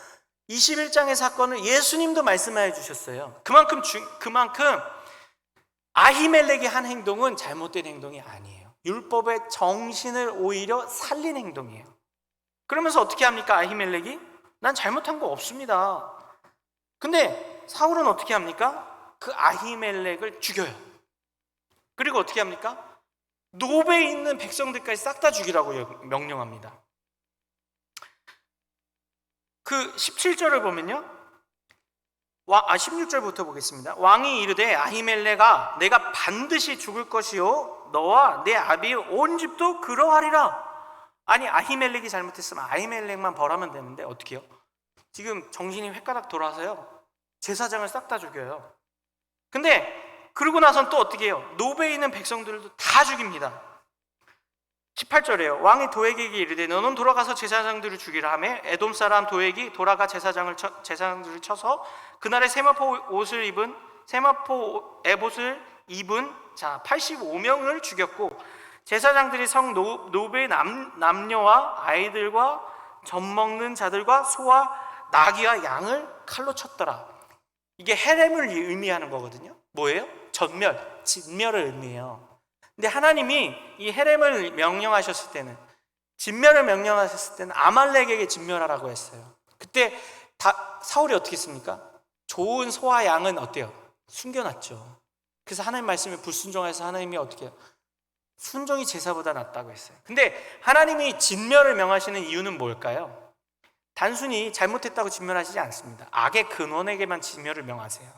21장의 사건을 예수님도 말씀해 주셨어요. 그만큼 아히멜렉이 한 행동은 잘못된 행동이 아니에요. 율법의 정신을 오히려 살린 행동이에요. 그러면서 어떻게 합니까? 아히멜렉이? 난 잘못한 거 없습니다. 근데 사울은 어떻게 합니까? 그 아히멜렉을 죽여요. 그리고 어떻게 합니까? 노베에 있는 백성들까지 싹 다 죽이라고 명령합니다. 그 17절을 보면요, 16절부터 보겠습니다. 왕이 이르되 아히멜렉아 내가 반드시 죽을 것이요 너와 내 아비의 온 집도 그러하리라. 아니 아히멜렉이 잘못했으면 아히멜렉만 벌하면 되는데 어떻게 해요? 지금 정신이 획가닥 돌아서요 제사장을 싹 다 죽여요. 근데 그러고 나선 또 어떻게 해요? 노베에 있는 백성들도 다 죽입니다. 18절에요. 왕이 도액에게 이르되 너는 돌아가서 제사장들을 죽이라 하매 에돔 사람 도액이 돌아가 제사장들을 쳐서 그날의 세마포 옷을 입은 세마포 에봇을 입은 85명을 죽였고, 제사장들이 성 노베 남녀와 아이들과 젖 먹는 자들과 소와 나귀와 양을 칼로 쳤더라. 이게 헤렘을 의미하는 거거든요. 뭐예요? 전멸, 진멸을 의미해요. 근데 하나님이 이 헤렘을 명령하셨을 때는, 진멸을 명령하셨을 때는 아말렉에게 진멸하라고 했어요. 그때 사울이 어떻게 했습니까? 좋은 소와 양은 어때요? 숨겨놨죠. 그래서 하나님 말씀에 불순종해서 하나님이 어떻게 해요? 순종이 제사보다 낫다고 했어요. 근데 하나님이 진멸을 명하시는 이유는 뭘까요? 단순히 잘못했다고 진멸하시지 않습니다. 악의 근원에게만 진멸을 명하세요.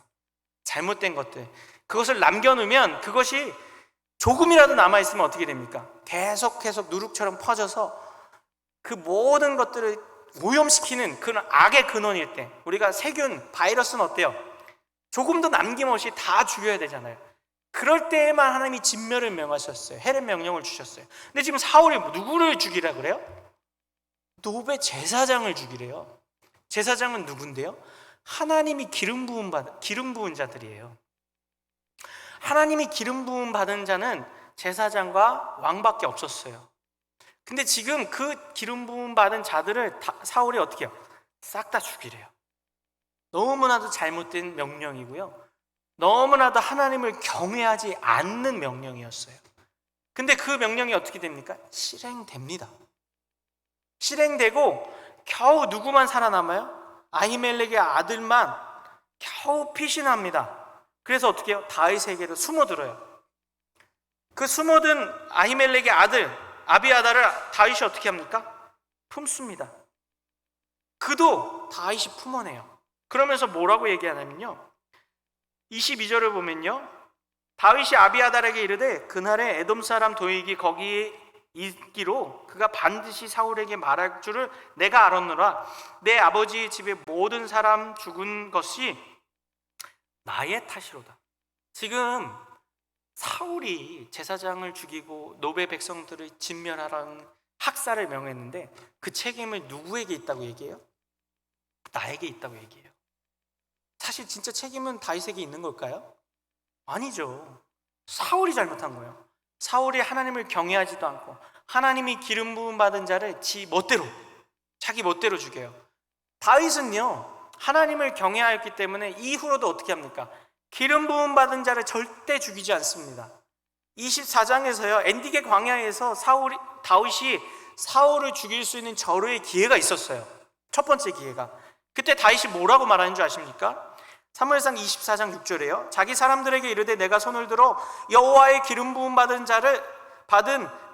잘못된 것들, 그것을 남겨놓으면 그것이 조금이라도 남아있으면 어떻게 됩니까? 계속 누룩처럼 퍼져서 그 모든 것들을 오염시키는 그런 악의 근원일 때, 우리가 세균, 바이러스는 어때요? 조금도 남김없이 다 죽여야 되잖아요. 그럴 때에만 하나님이 진멸을 명하셨어요. 헤렘 명령을 주셨어요. 근데 지금 사울이 누구를 죽이라 그래요? 노베 제사장을 죽이래요. 제사장은 누군데요? 하나님이 기름 부은 자들이에요. 하나님이 기름 부음 받은 자는 제사장과 왕밖에 없었어요. 근데 지금 그 기름 부음 받은 자들을 사울이 어떻게 해요? 싹 다 죽이래요. 너무나도 잘못된 명령이고요, 너무나도 하나님을 경외하지 않는 명령이었어요. 근데 그 명령이 어떻게 됩니까? 실행됩니다. 실행되고 겨우 누구만 살아남아요? 아히멜렉의 아들만 겨우 피신합니다. 그래서 어떻게 해요? 다윗에게로 숨어들어요. 그 숨어든 아히멜렉의 아들 아비아다를 다윗이 어떻게 합니까? 품습니다. 그도 다윗이 품어내요. 그러면서 뭐라고 얘기하냐면요, 22절을 보면요, 다윗이 아비아달에게 이르되 그날에 에돔 사람 도익이 거기에 있기로 그가 반드시 사울에게 말할 줄을 내가 알았노라. 내 아버지 집의 모든 사람 죽은 것이 나의 탓이로다. 지금 사울이 제사장을 죽이고 노베 백성들을 진멸하라는 학살을 명했는데 그 책임을 누구에게 있다고 얘기해요? 나에게 있다고 얘기해요. 사실 진짜 책임은 다윗에게 있는 걸까요? 아니죠. 사울이 잘못한 거예요. 사울이 하나님을 경외하지도 않고 하나님이 기름 부음 받은 자를 자기 멋대로 죽여요. 다윗은요, 하나님을 경외하였기 때문에 이후로도 어떻게 합니까? 기름 부음 받은 자를 절대 죽이지 않습니다. 24장에서요, 엔디게 광야에서 다윗이 사울을 죽일 수 있는 절호의 기회가 있었어요. 첫 번째 기회가. 그때 다윗이 뭐라고 말하는 줄 아십니까? 사무엘상 24장 6절에요. 자기 사람들에게 이르되 내가 손을 들어 여호와의 기름 부음 받은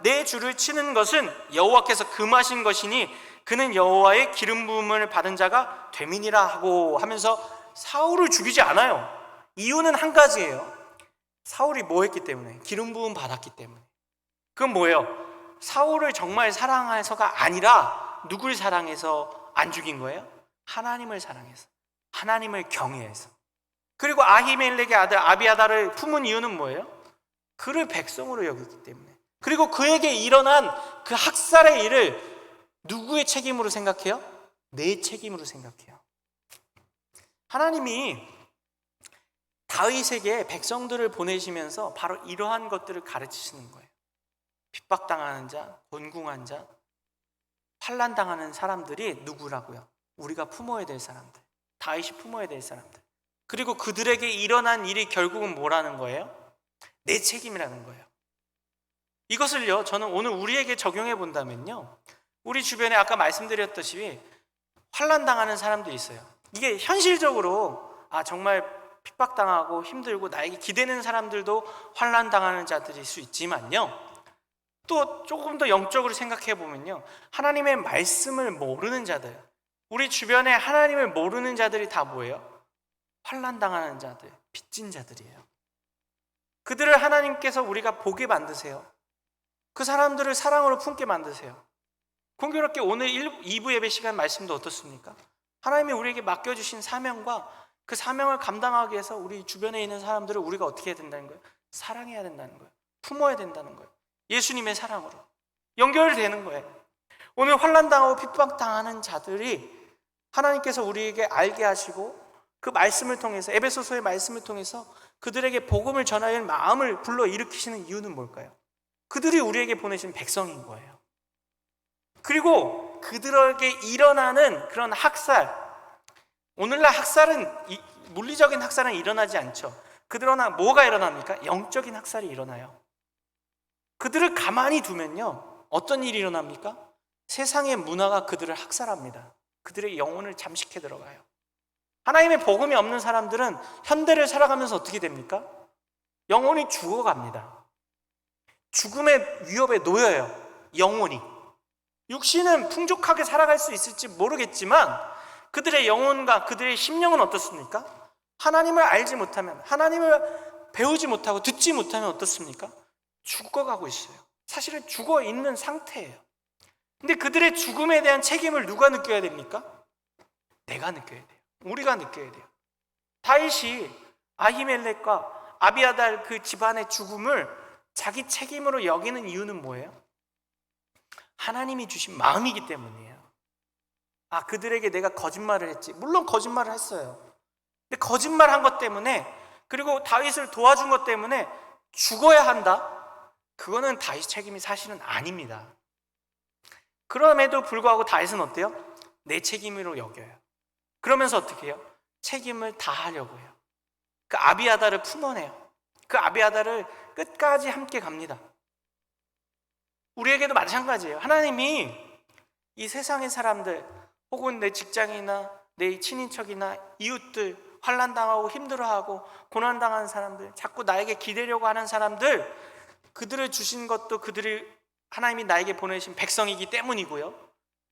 내 주를 치는 것은 여호와께서 금하신 것이니 그는 여호와의 기름 부음을 받은 자가 됨이니라 하고 하면서 사울을 죽이지 않아요. 이유는 한 가지예요. 사울이 뭐 했기 때문에? 기름 부음 받았기 때문에. 그건 뭐예요? 사울을 정말 사랑해서가 아니라 누굴 사랑해서 안 죽인 거예요? 하나님을 사랑해서, 하나님을 경외해서. 그리고 아히멜렉의 아들 아비아다를 품은 이유는 뭐예요? 그를 백성으로 여겼기 때문에. 그리고 그에게 일어난 그 학살의 일을 누구의 책임으로 생각해요? 내 책임으로 생각해요. 하나님이 다윗에게 백성들을 보내시면서 바로 이러한 것들을 가르치시는 거예요. 핍박당하는 자, 곤궁한 자, 환난당하는 사람들이 누구라고요? 우리가 품어야 될 사람들, 다윗이 품어야 될 사람들. 그리고 그들에게 일어난 일이 결국은 뭐라는 거예요? 내 책임이라는 거예요. 이것을요, 저는 오늘 우리에게 적용해 본다면요, 우리 주변에 아까 말씀드렸듯이 환난당하는 사람도 있어요. 이게 현실적으로 정말 핍박당하고 힘들고 나에게 기대는 사람들도 환난당하는 자들일 수 있지만요, 또 조금 더 영적으로 생각해 보면요, 하나님의 말씀을 모르는 자들, 우리 주변에 하나님을 모르는 자들이 다 뭐예요? 환난당하는 자들, 빚진 자들이에요. 그들을 하나님께서 우리가 보게 만드세요. 그 사람들을 사랑으로 품게 만드세요. 공교롭게 오늘 2부 예배 시간 말씀도 어떻습니까? 하나님이 우리에게 맡겨주신 사명과 그 사명을 감당하기 위해서 우리 주변에 있는 사람들을 우리가 어떻게 해야 된다는 거예요? 사랑해야 된다는 거예요. 품어야 된다는 거예요. 예수님의 사랑으로 연결되는 거예요. 오늘 환난당하고 핍박당하는 자들이 하나님께서 우리에게 알게 하시고 그 말씀을 통해서, 에베소서의 말씀을 통해서 그들에게 복음을 전하는 마음을 불러일으키시는 이유는 뭘까요? 그들이 우리에게 보내신 백성인 거예요. 그리고 그들에게 일어나는 그런 학살, 오늘날 학살은, 물리적인 학살은 일어나지 않죠. 그들은 뭐가 일어납니까? 영적인 학살이 일어나요. 그들을 가만히 두면요, 어떤 일이 일어납니까? 세상의 문화가 그들을 학살합니다. 그들의 영혼을 잠식해 들어가요. 하나님의 복음이 없는 사람들은 현대를 살아가면서 어떻게 됩니까? 영혼이 죽어갑니다. 죽음의 위협에 놓여요. 영혼이. 육신은 풍족하게 살아갈 수 있을지 모르겠지만 그들의 영혼과 그들의 심령은 어떻습니까? 하나님을 알지 못하면, 하나님을 배우지 못하고 듣지 못하면 어떻습니까? 죽어가고 있어요. 사실은 죽어 있는 상태예요. 근데 그들의 죽음에 대한 책임을 누가 느껴야 됩니까? 내가 느껴야 돼요. 우리가 느껴야 돼요. 다윗이 아히멜렉과 아비아달 그 집안의 죽음을 자기 책임으로 여기는 이유는 뭐예요? 하나님이 주신 마음이기 때문이에요. 그들에게 내가 거짓말을 했지. 물론 거짓말을 했어요. 근데 거짓말한 것 때문에, 그리고 다윗을 도와준 것 때문에 죽어야 한다? 그거는 다윗 책임이 사실은 아닙니다. 그럼에도 불구하고 다윗은 어때요? 내 책임으로 여겨요. 그러면서 어떻게 해요? 책임을 다하려고 해요. 그 아비아달을 품어내요. 그 아비아달을 끝까지 함께 갑니다. 우리에게도 마찬가지예요. 하나님이 이 세상의 사람들, 혹은 내 직장이나 내 친인척이나 이웃들, 환난당하고 힘들어하고 고난당하는 사람들, 자꾸 나에게 기대려고 하는 사람들, 그들을 주신 것도 그들이 하나님이 나에게 보내신 백성이기 때문이고요,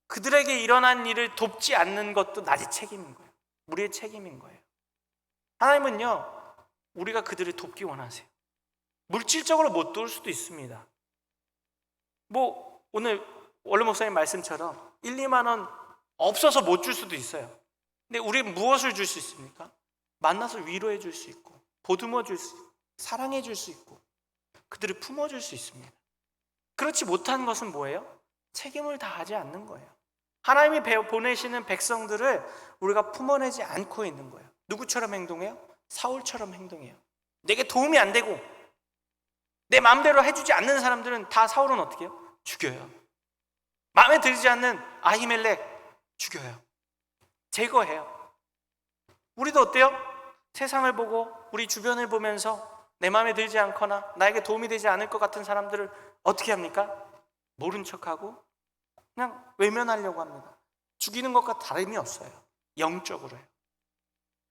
그들에게 일어난 일을 돕지 않는 것도 나의 책임인 거예요. 우리의 책임인 거예요. 하나님은요, 우리가 그들을 돕기 원하세요. 물질적으로 못 도울 수도 있습니다. 오늘 원로 목사님 말씀처럼 1, 2만 원 없어서 못 줄 수도 있어요. 근데 우리는 무엇을 줄 수 있습니까? 만나서 위로해 줄 수 있고, 보듬어 줄 수 있고, 사랑해 줄 수 있고, 그들을 품어 줄 수 있습니다. 그렇지 못한 것은 뭐예요? 책임을 다하지 않는 거예요. 하나님이 보내시는 백성들을 우리가 품어내지 않고 있는 거예요. 누구처럼 행동해요? 사울처럼 행동해요. 내게 도움이 안 되고 내 마음대로 해주지 않는 사람들은 다 사울은 어떻게 해요? 죽여요. 마음에 들지 않는 아히멜렉 죽여요. 제거해요. 우리도 어때요? 세상을 보고 우리 주변을 보면서 내 마음에 들지 않거나 나에게 도움이 되지 않을 것 같은 사람들을 어떻게 합니까? 모른 척하고 그냥 외면하려고 합니다. 죽이는 것과 다름이 없어요. 영적으로요.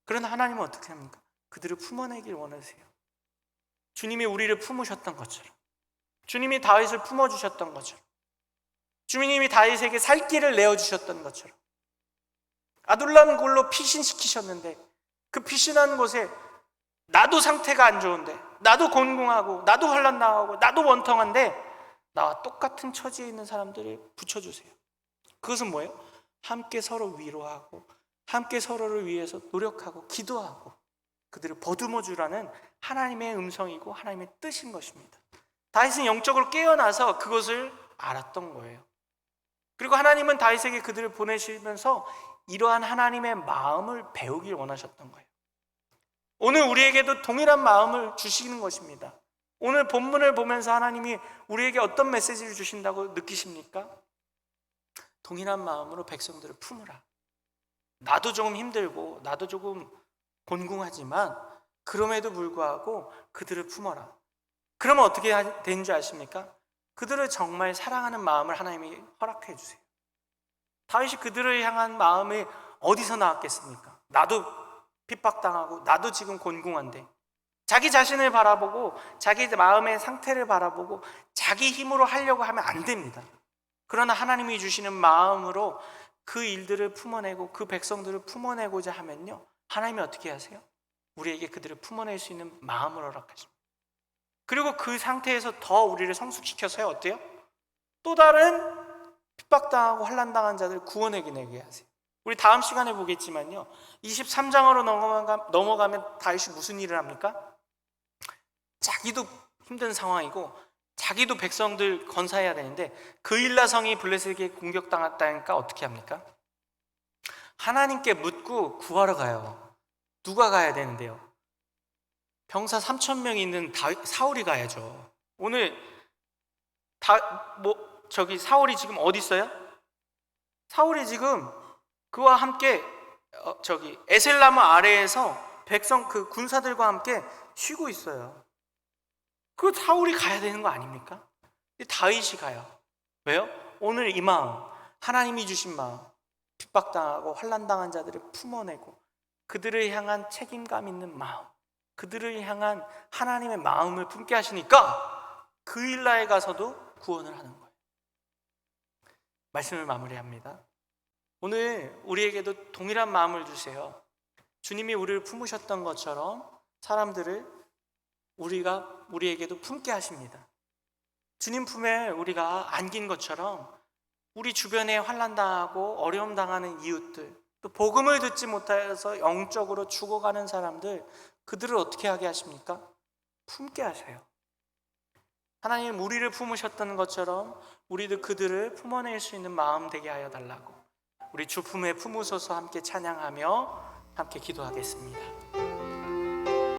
그러나 하나님은 어떻게 합니까? 그들을 품어내길 원하세요. 주님이 우리를 품으셨던 것처럼, 주님이 다윗을 품어주셨던 것처럼, 주님이 다윗에게 살 길을 내어주셨던 것처럼, 아둘람 골로 피신시키셨는데 그 피신하는 곳에 나도 상태가 안 좋은데, 나도 곤궁하고, 나도 환난당하고, 나도 원통한데 나와 똑같은 처지에 있는 사람들을 붙여주세요. 그것은 뭐예요? 함께 서로 위로하고, 함께 서로를 위해서 노력하고 기도하고 그들을 보듬어 주라는 하나님의 음성이고 하나님의 뜻인 것입니다. 다윗은 영적으로 깨어나서 그것을 알았던 거예요. 그리고 하나님은 다윗에게 그들을 보내시면서 이러한 하나님의 마음을 배우길 원하셨던 거예요. 오늘 우리에게도 동일한 마음을 주시는 것입니다. 오늘 본문을 보면서 하나님이 우리에게 어떤 메시지를 주신다고 느끼십니까? 동일한 마음으로 백성들을 품으라. 나도 조금 힘들고 나도 조금 곤궁하지만 그럼에도 불구하고 그들을 품어라. 그러면 어떻게 되는 줄 아십니까? 그들을 정말 사랑하는 마음을 하나님이 허락해 주세요. 다윗이 그들을 향한 마음이 어디서 나왔겠습니까? 나도 핍박당하고 나도 지금 곤궁한데, 자기 자신을 바라보고 자기 마음의 상태를 바라보고 자기 힘으로 하려고 하면 안 됩니다. 그러나 하나님이 주시는 마음으로 그 일들을 품어내고 그 백성들을 품어내고자 하면요, 하나님이 어떻게 하세요? 우리에게 그들을 품어낼 수 있는 마음을 허락하십니다. 그리고 그 상태에서 더 우리를 성숙시켜서요, 어때요? 또 다른 핍박당하고 환난당한 자들을 구원해내게 하세요. 우리 다음 시간에 보겠지만요, 23장으로 넘어가면 다윗이 무슨 일을 합니까? 자기도 힘든 상황이고 자기도 백성들 건사해야 되는데 그일라 성이 블레셋에게 공격당했다니까 어떻게 합니까? 하나님께 묻고 구하러 가요. 누가 가야 되는데요? 병사 3,000명이 있는 사울이 가야죠. 오늘 사울이 지금 어디 있어요? 사울이 지금 그와 함께 에셀나무 아래에서 백성 그 군사들과 함께 쉬고 있어요. 그 사울이 가야 되는 거 아닙니까? 근데 다윗이 가요. 왜요? 오늘 이 마음, 하나님이 주신 마음, 핍박당하고 환난당한 자들을 품어내고 그들을 향한 책임감 있는 마음, 그들을 향한 하나님의 마음을 품게 하시니까 그일라에 가서도 구원을 하는 거예요. 말씀을 마무리합니다. 오늘 우리에게도 동일한 마음을 주세요. 주님이 우리를 품으셨던 것처럼 사람들을 우리에게도 품게 하십니다. 주님 품에 우리가 안긴 것처럼 우리 주변에 환난당하고 어려움 당하는 이웃들, 또 복음을 듣지 못해서 영적으로 죽어가는 사람들, 그들을 어떻게 하게 하십니까? 품게 하세요. 하나님 우리를 품으셨던 것처럼 우리도 그들을 품어낼 수 있는 마음 되게 하여 달라고 우리 주 품에 품으소서 함께 찬양하며 함께 기도하겠습니다.